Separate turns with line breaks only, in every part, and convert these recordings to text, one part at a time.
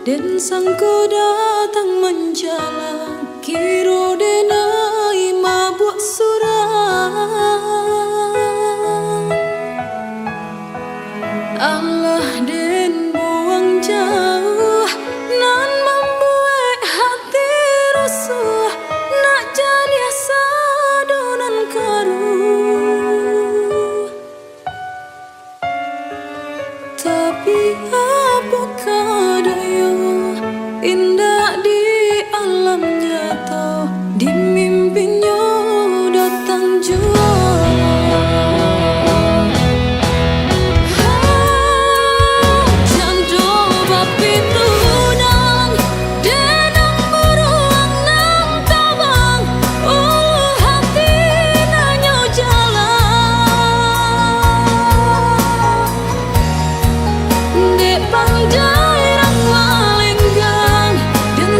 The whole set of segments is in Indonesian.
Den sangko datang menjalan, kiro denai mabuk surat.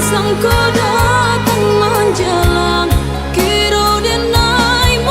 Sangko datang menjelang, kiro denai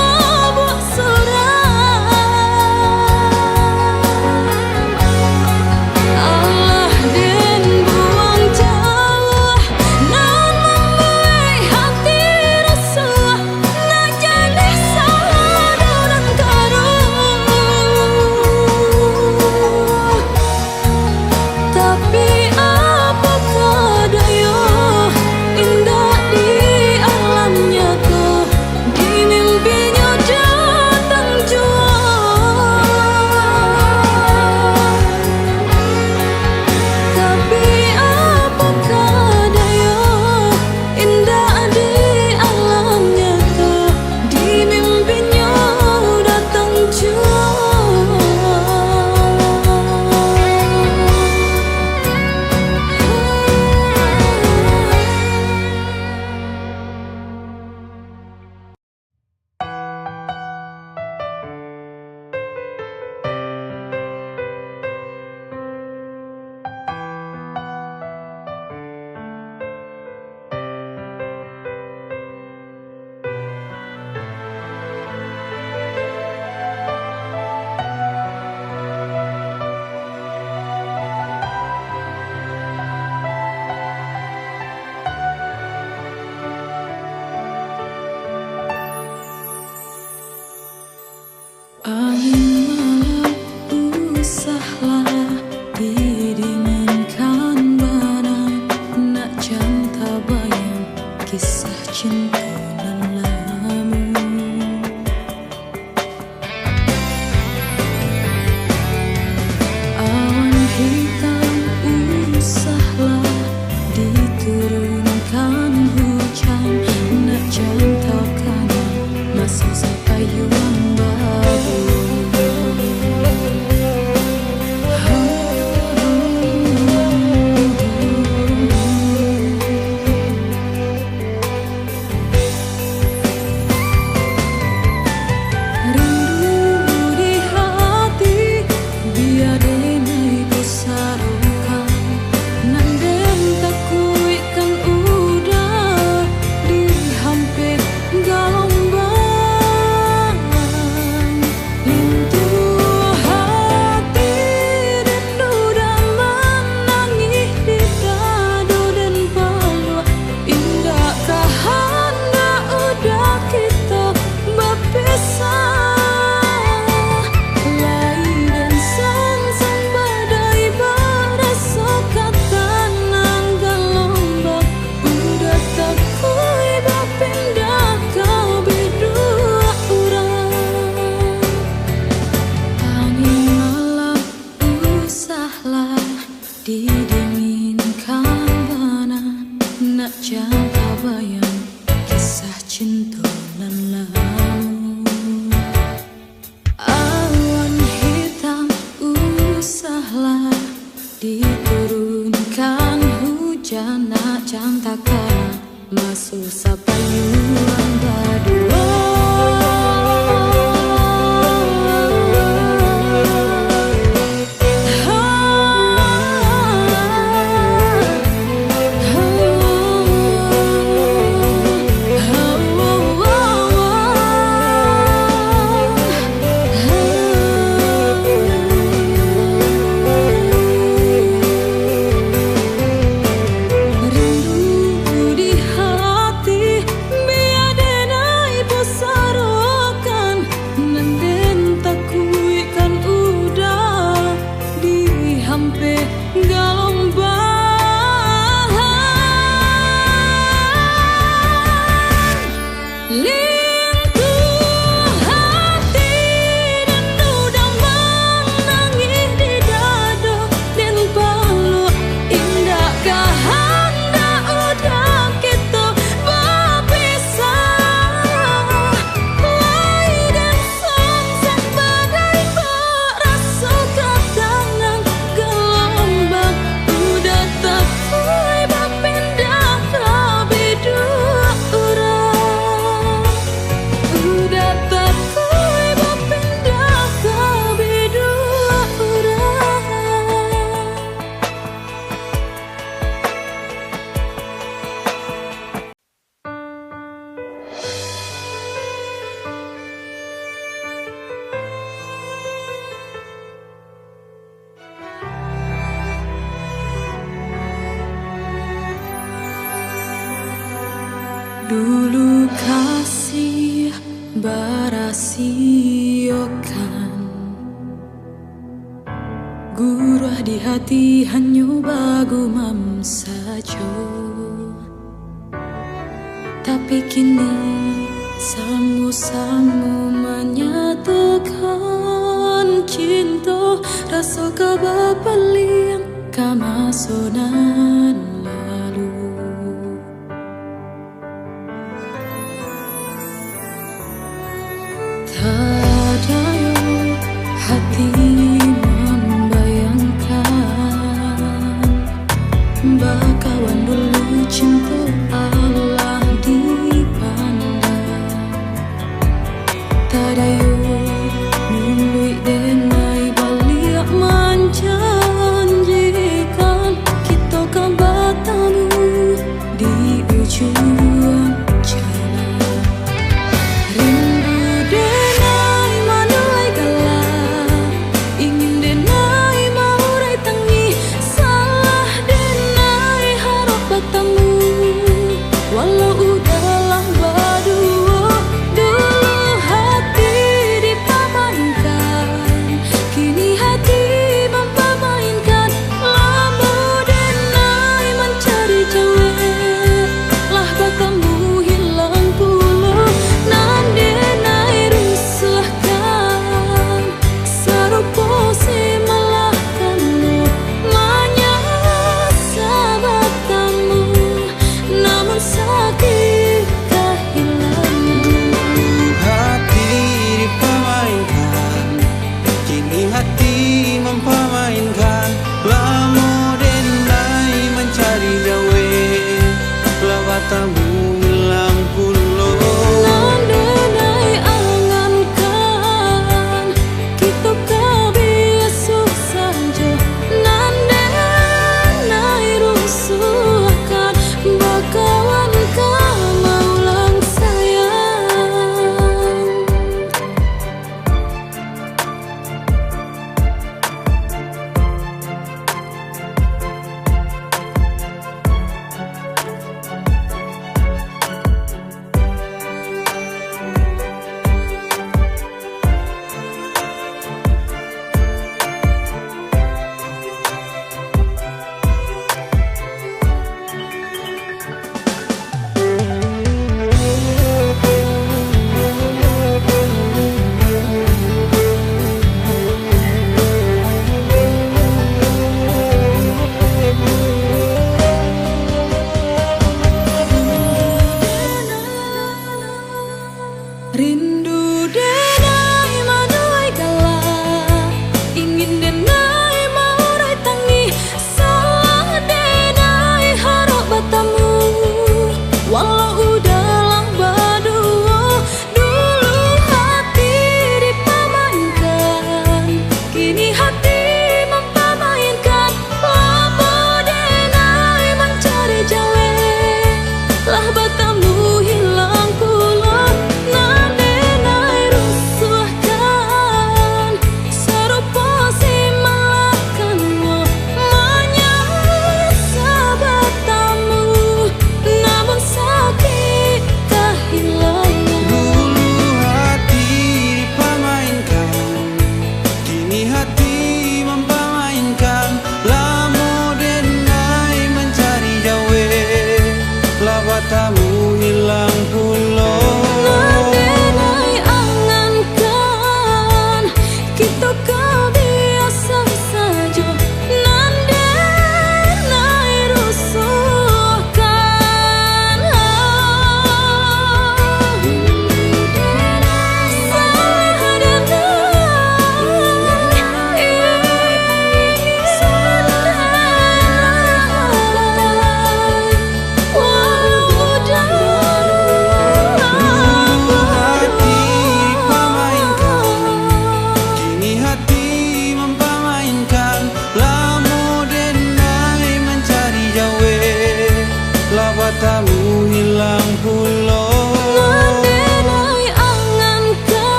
di hati hanya bagumam saja. Tapi kini samu-samu menyatakan cinta, rasa kabapaliang kamasonan lalu. Tadayo hati membayangkan bakawan dulu cinta Allah dipandang. Tadayo mului denai balik menjanjikan kita kan bertemu di ujung jalan. Rindu denai manai galah, ingin denai maurai tangi, salah denai harap bertemu. Walau udahlah berdua, dulu hati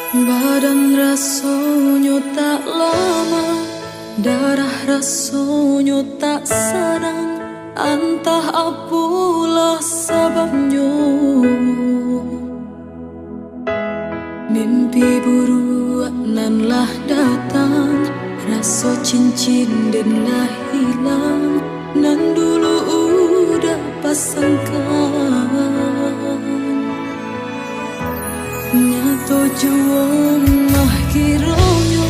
Badan rasanya tak lama, darah rasanya tak sadang. Entah apalah sebabnya, mimpi buruk nanlah datang. Rasa cincin denlah hilang, nan dulu udah pasangkan. Nyato juang mah kiranya,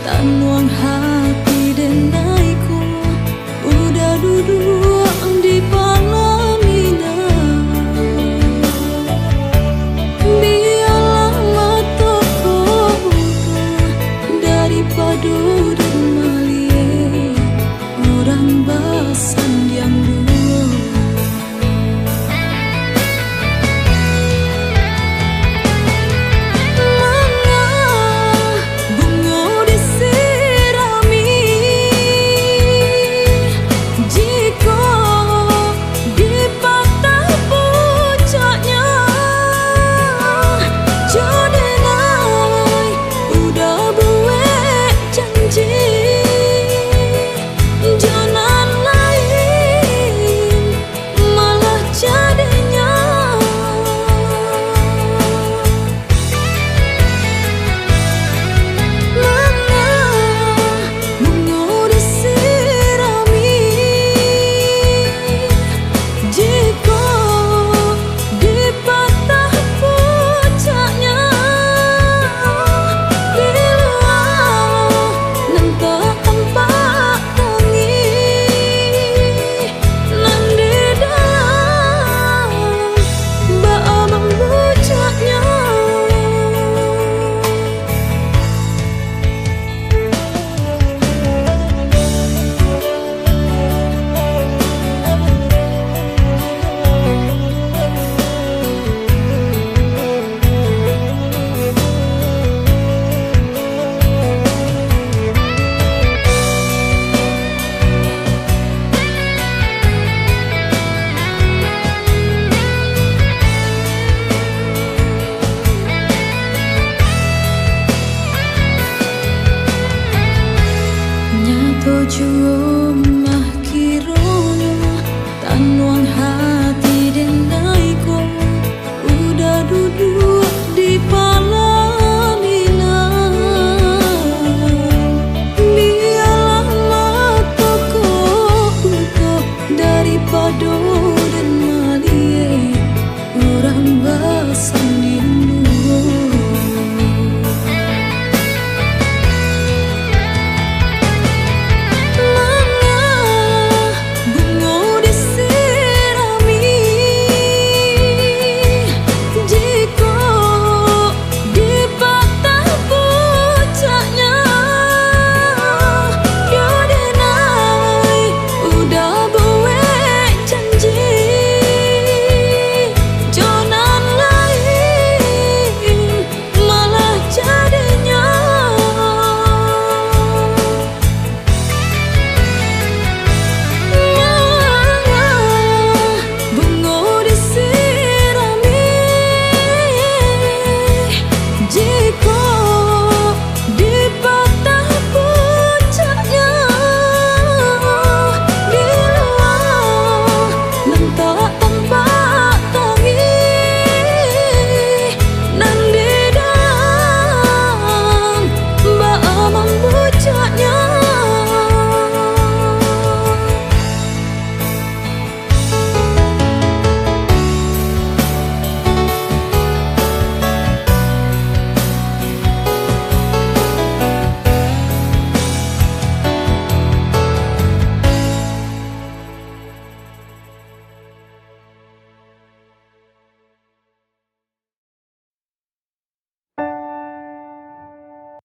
tanuang hati denaiku udah duduk di palamina. Biarlah mataku buka daripada dermalie orang basan yang dulu. Tujuh mah kiranya, tanuang hati denaiku udah duduk di palamina. Biarlah mataku buka daripada dermalie orang basan rindu.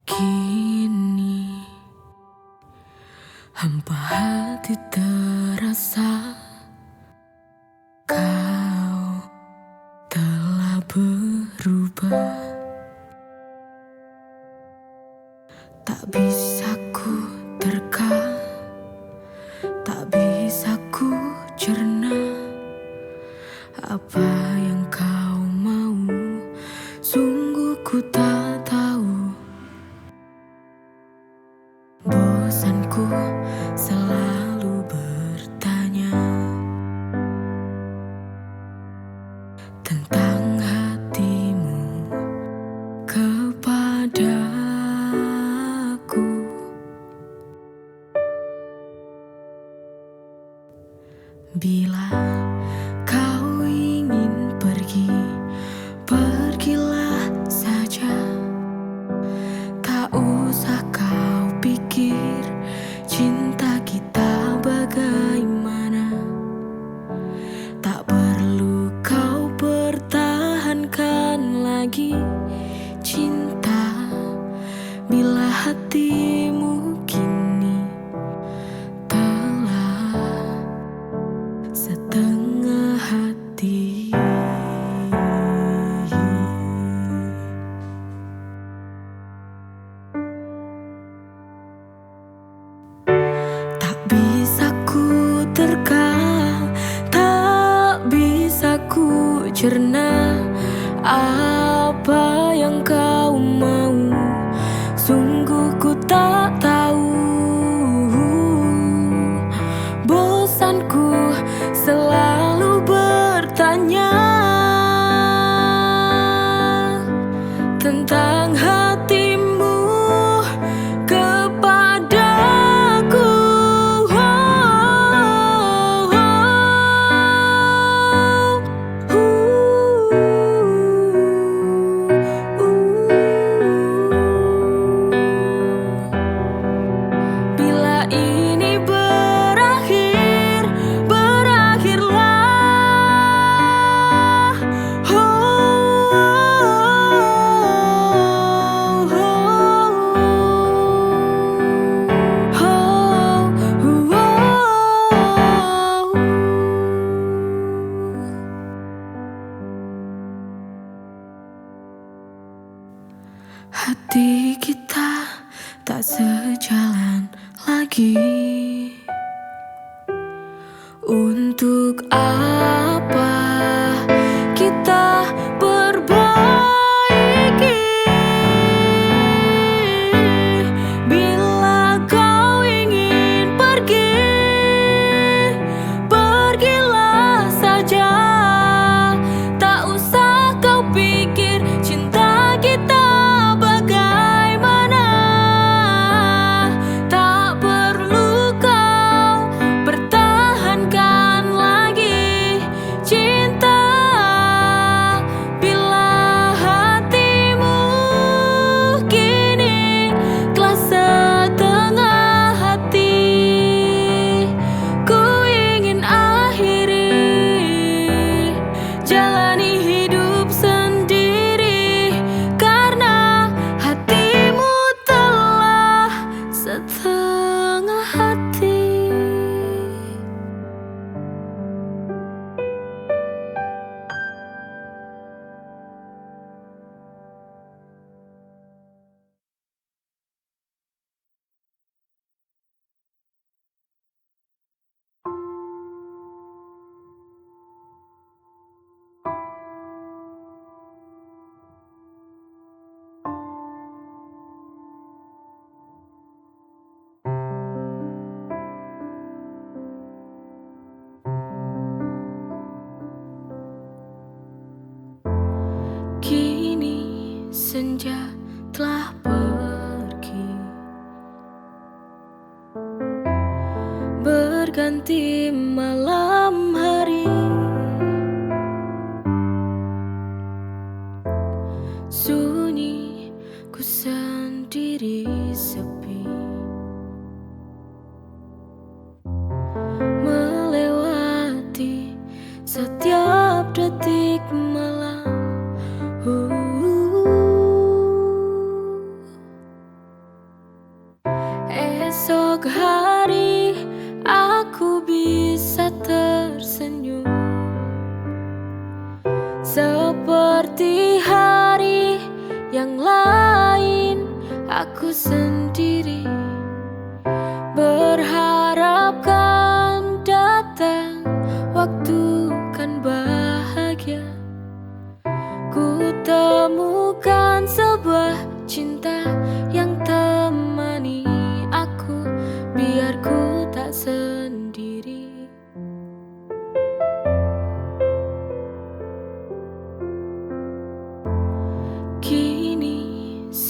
Kini hampa hati terasa, kau telah berubah. Tak bisa ku terka, tak bisa ku cerna apa yang kau mau. Sungguh ku tak tahu tentang hatimu kepadaku. Bila kau ingin pergi, pergilah saja. Tak usah kau pikir cinta kita bagaimana. Tak perlu kau pertahankan lagi cinta, bila hatimu kini telah setengah hati. Tak bisa ku terka, tak bisa ku cerna apa yang kau mau. Sungguh ku tak tahu, bosanku selalu bertanya tentang hatimu kepadaku. Bila ini berakhir, berakhirlah. Hati kita tak sejalan lagi. Untuk apa kita perbaiki? Bila kau ingin pergi, pergilah saja. Tak usah kau pikir cinta kita bagaimana. Tak perlu kau pertahankan lagi cinta, bila hatimu kini telah setengah hati. Ku ingin akhiri jalani hidup sendiri, karena hatimu telah setengah hati. Kini senja telah pergi, berganti malam hari. Sunyi ku sendiri sepi, melewati setiap detik malam. Esok hari aku bisa tersenyum seperti hari yang lain. Aku sendiri berharap kan datang waktu kan bahagia. Ku temukan sebuah cinta yang temani aku, biar ku tak sendiri.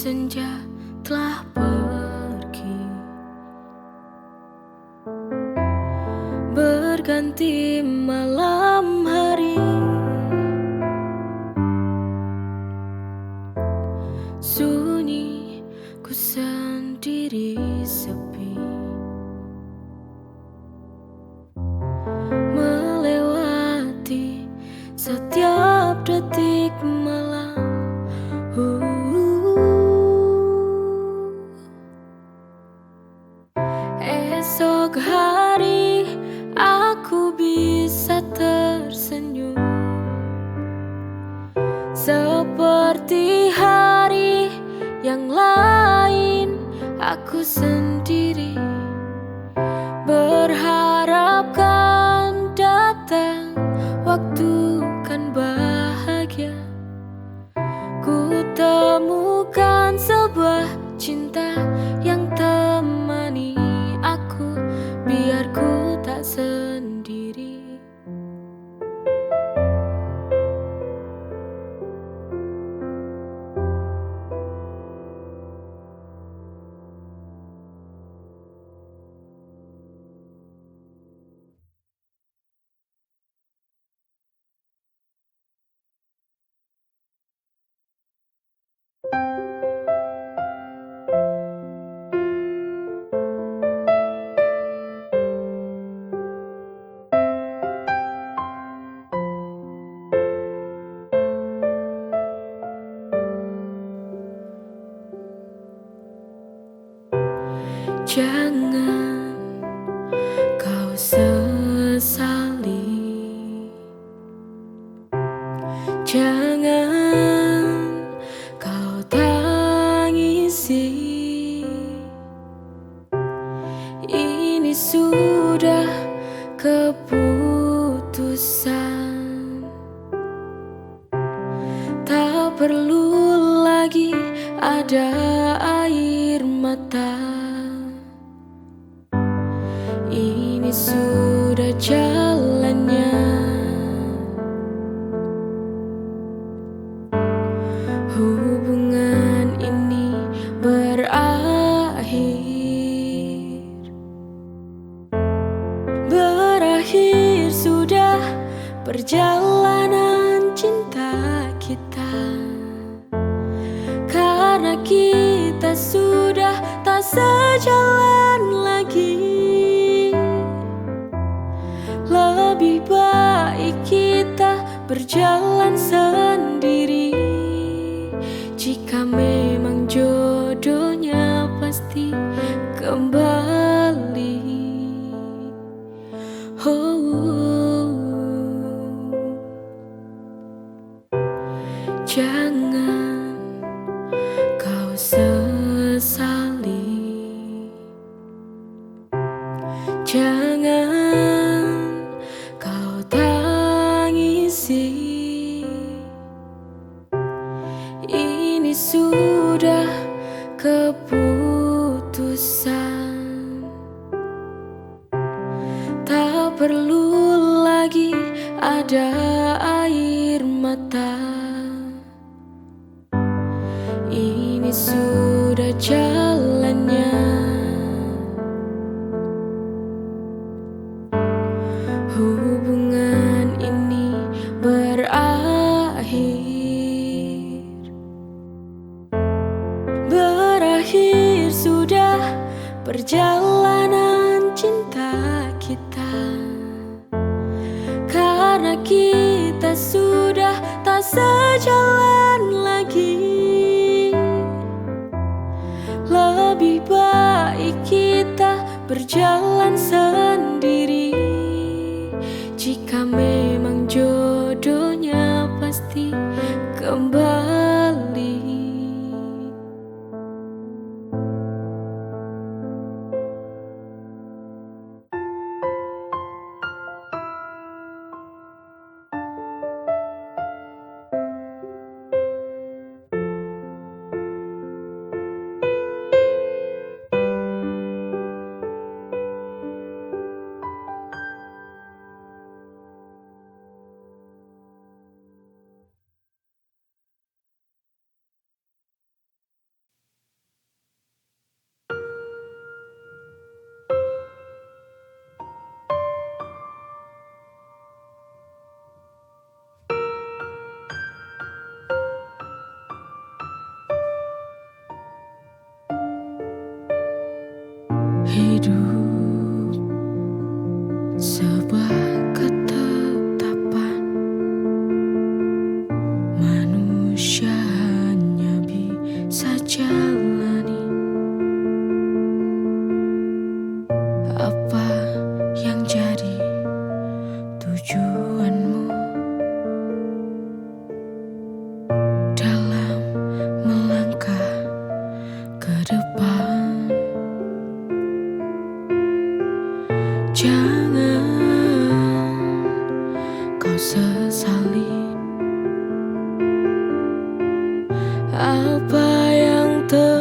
senja telah pergi, berganti malam hari. Sunyi, ku sendiri sepi, melewati setiap detik malam. Esok hari aku bisa tersenyum seperti hari yang lain. Aku sendiri berharap kan datang waktu kan bahagia. Ku temukan sebuah cinta yang temani aku, biar ku tak sendiri. Jangan kau sesali, jangan kau tangisi. Ini sudah keputusan, tak perlu lagi ada air mata. Ini sudah jalannya. Hubungan ini berakhir. Berakhir sudah perjalanan cinta kita, karena kita sudah tak sejalan lagi. Lebih baik kita berjalan sendiri. Jika memang jodohnya pasti kembali. Jangan kau sesali, jangan kau tangisi. Ini sudah keputusan, tak perlu lagi ada air mata. Ini sudah jalannya. Hubungan ini berakhir. Berakhir sudah perjalanan cinta kita, karena kita sudah tak sejalan lagi. Lebih baik kita berjalan sendiri. Jika memang jodohnya pasti apa yang terjadi.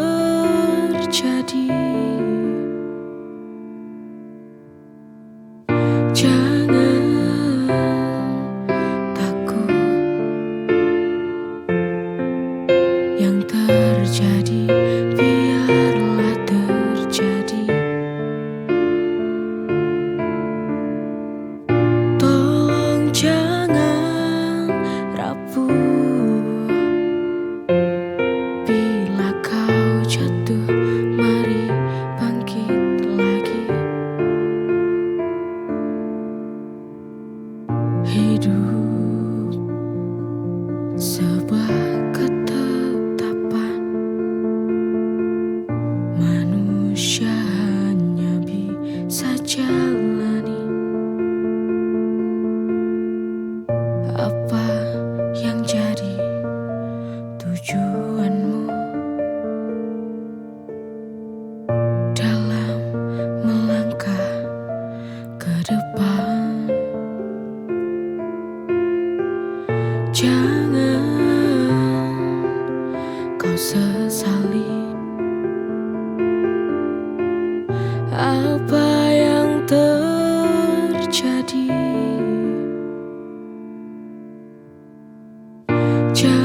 Jangan takut, yang terjadi biarlah terjadi. Tolong jangan rapuh, bila kau jatuh mari bangkit lagi. Hidup sebuah ketetapan, manusia hanya bisa jalani apa yang jadi tujuanmu dalam melangkah ke depan. Jangan kau sesali apa yang terjadi. Jangan